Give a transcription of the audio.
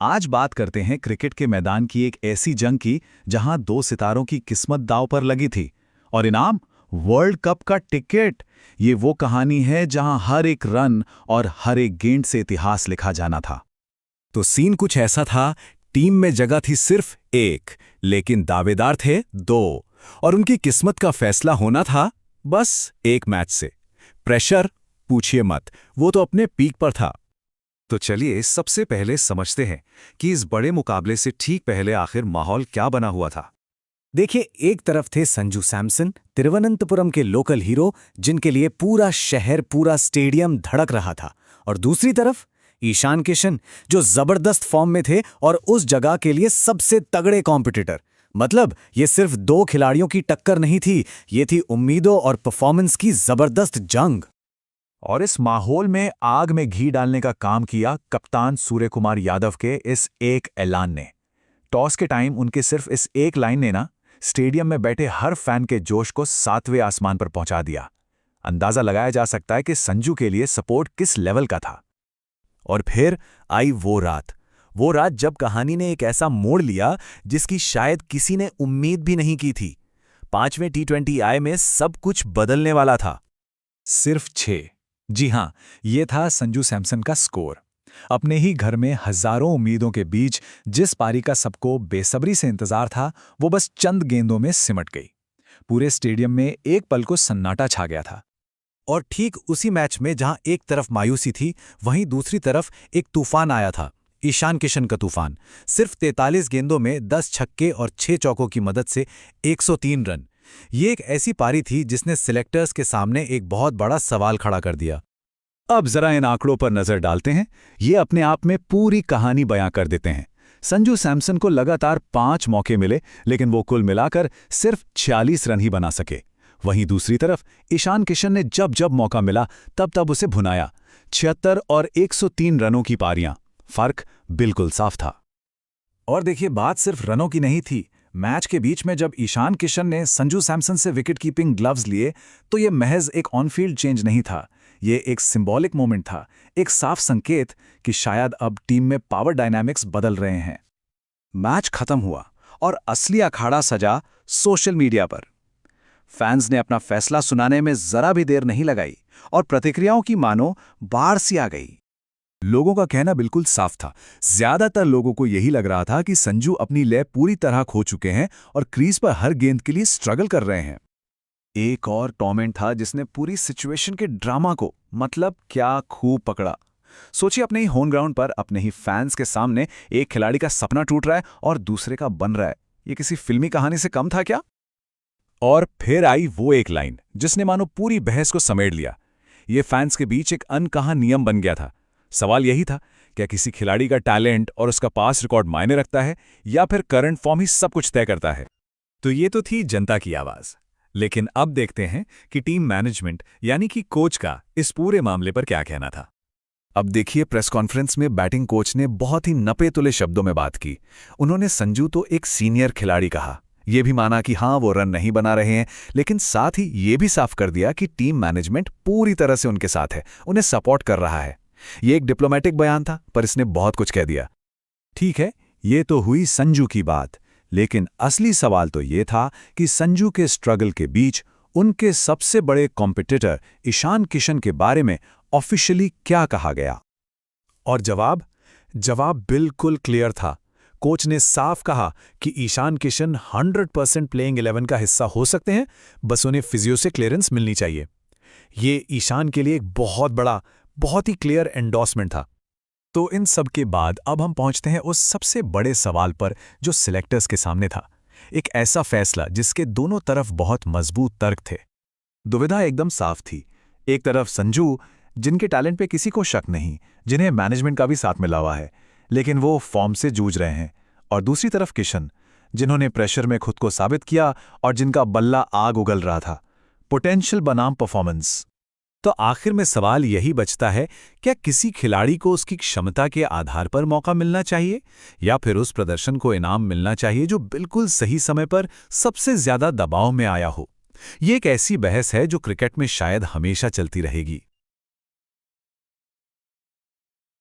आज बात करते हैं क्रिकेट के मैदान की एक ऐसी जंग की जहां दो सितारों की किस्मत दांव पर लगी थी और इनाम वर्ल्ड कप का टिकट। ये वो कहानी है जहां हर एक रन और हर एक गेंद से इतिहास लिखा जाना था। तो सीन कुछ ऐसा था। टीम में जगह थी सिर्फ एक, लेकिन दावेदार थे दो, और उनकी किस्मत का फैसला होना था बस एक मैच से। प्रेशर पूछिए मत, वो तो अपने पीक पर था। तो चलिए सबसे पहले समझते हैं कि इस बड़े मुकाबले से ठीक पहले आखिर माहौल क्या बना हुआ था। देखिए, एक तरफ थे संजू सैमसन, तिरुवनंतपुरम के लोकल हीरो, जिनके लिए पूरा शहर, पूरा स्टेडियम धड़क रहा था। और दूसरी तरफ ईशान किशन, जो जबरदस्त फॉर्म में थे और उस जगह के लिए सबसे तगड़े कॉम्पिटिटर। मतलब ये सिर्फ दो खिलाड़ियों की टक्कर नहीं थी, ये थी उम्मीदों और परफॉर्मेंस की जबरदस्त जंग। और इस माहौल में आग में घी डालने का काम किया कप्तान सूर्य कुमार यादव के इस एक ऐलान ने। टॉस के टाइम उनके सिर्फ इस एक लाइन ने ना स्टेडियम में बैठे हर फैन के जोश को सातवें आसमान पर पहुंचा दिया। अंदाजा लगाया जा सकता है कि संजू के लिए सपोर्ट किस लेवल का था। और फिर आई वो रात जब कहानी ने एक ऐसा मोड़ लिया जिसकी शायद किसी ने उम्मीद भी नहीं की थी। 5वें T20 आई में सब कुछ बदलने वाला था। सिर्फ 6। जी हां, ये था संजू सैमसन का स्कोर। अपने ही घर में हजारों उम्मीदों के बीच जिस पारी का सबको बेसब्री से इंतजार था, वो बस चंद गेंदों में सिमट गई। पूरे स्टेडियम में एक पल को सन्नाटा छा गया था। और ठीक उसी मैच में जहां एक तरफ मायूसी थी, वहीं दूसरी तरफ एक तूफान आया था। ईशान किशन का तूफान। सिर्फ 43 गेंदों में 10 छक्के और 6 चौकों की मदद से 103 रन। ये एक ऐसी पारी थी जिसने सिलेक्टर्स के सामने एक बहुत बड़ा सवाल खड़ा कर दिया। अब जरा इन आंकड़ों पर नजर डालते हैं। ये अपने आप में पूरी कहानी बयां कर देते हैं। संजू सैमसन को लगातार 5 मौके मिले, लेकिन वो कुल मिलाकर सिर्फ 46 रन ही बना सके। वहीं दूसरी तरफ ईशान किशन ने जब जब मौका मिला तब तब उसे भुनाया। 76 और 103 रनों की पारियां। फर्क बिल्कुल साफ था। और देखिए, बात सिर्फ रनों की नहीं थी। मैच के बीच में जब ईशान किशन ने संजू सैमसन से विकेट कीपिंग ग्लव्स लिए, तो ये महज एक ऑन फील्ड चेंज नहीं था। ये एक सिंबॉलिक मोमेंट था, एक साफ संकेत कि शायद अब टीम में पावर डायनामिक्स बदल रहे हैं। मैच खत्म हुआ और असली अखाड़ा सजा सोशल मीडिया पर। फैंस ने अपना फैसला सुनाने में जरा भी देर नहीं लगाई और प्रतिक्रियाओं की मानो बाढ़ सी आ गई। लोगों का कहना बिल्कुल साफ था। ज्यादातर लोगों को यही लग रहा था कि संजू अपनी लय पूरी तरह खो चुके हैं और क्रीज पर हर गेंद के लिए स्ट्रगल कर रहे हैं। एक और टॉमेंट था जिसने पूरी सिचुएशन के ड्रामा को मतलब क्या खूब पकड़ा। सोचिए, अपने ही होम ग्राउंड पर अपने ही फैंस के सामने एक खिलाड़ी का सपना टूट रहा है और दूसरे का बन रहा है। ये किसी फिल्मी कहानी से कम था क्या? और फिर आई वो एक लाइन जिसने मानो पूरी बहस को समेट लिया। ये फैंस के बीच एक अनकहा नियम बन गया था। सवाल यही था, क्या किसी खिलाड़ी का टैलेंट और उसका पास रिकॉर्ड मायने रखता है या फिर करंट फॉर्म ही सब कुछ तय करता है? तो ये तो थी जनता की आवाज। लेकिन अब देखते हैं कि टीम मैनेजमेंट यानी कि कोच का इस पूरे मामले पर क्या कहना था। अब देखिए, प्रेस कॉन्फ्रेंस में बैटिंग कोच ने बहुत ही नपे तुले शब्दों में बात की। उन्होंने संजू तो एक सीनियर खिलाड़ी कहा, यह भी माना कि हाँ वो रन नहीं बना रहे हैं, लेकिन साथ ही ये भी साफ कर दिया कि टीम मैनेजमेंट पूरी तरह से उनके साथ है, उन्हें सपोर्ट कर रहा है। ये एक डिप्लोमेटिक बयान था, पर इसने बहुत कुछ कह दिया। ठीक है, ये तो हुई संजू की बात, लेकिन असली सवाल तो ये था कि संजू के स्ट्रगल के बीच उनके सबसे बड़े कॉम्पिटिटर ईशान किशन के बारे में ऑफिशियली क्या कहा गया। और जवाब बिल्कुल क्लियर था। कोच ने साफ कहा कि ईशान किशन 100% प्लेइंग 11 का हिस्सा हो सकते हैं, बस उन्हें फिजियो से क्लियरेंस मिलनी चाहिए। ये ईशान के लिए एक बहुत बड़ा, बहुत ही क्लियर एंडोर्समेंट था। तो इन सब के बाद अब हम पहुंचते हैं उस सबसे बड़े सवाल पर जो सिलेक्टर्स के सामने था। एक ऐसा फैसला जिसके दोनों तरफ बहुत मजबूत तर्क थे। दुविधा एकदम साफ थी। एक तरफ संजू, जिनके टैलेंट पे किसी को शक नहीं, जिन्हें मैनेजमेंट का भी साथ मिला हुआ है, लेकिन वो फॉर्म से जूझ रहे हैं। और दूसरी तरफ किशन, जिन्होंने प्रेशर में खुद को साबित किया और जिनका बल्ला आग उगल रहा था, पोटेंशियल बनाम परफॉर्मेंस। तो आखिर में सवाल यही बचता है, क्या किसी खिलाड़ी को उसकी क्षमता के आधार पर मौका मिलना चाहिए या फिर उस प्रदर्शन को इनाम मिलना चाहिए जो बिल्कुल सही समय पर सबसे ज्यादा दबाव में आया हो? ये एक ऐसी बहस है जो क्रिकेट में शायद हमेशा चलती रहेगी।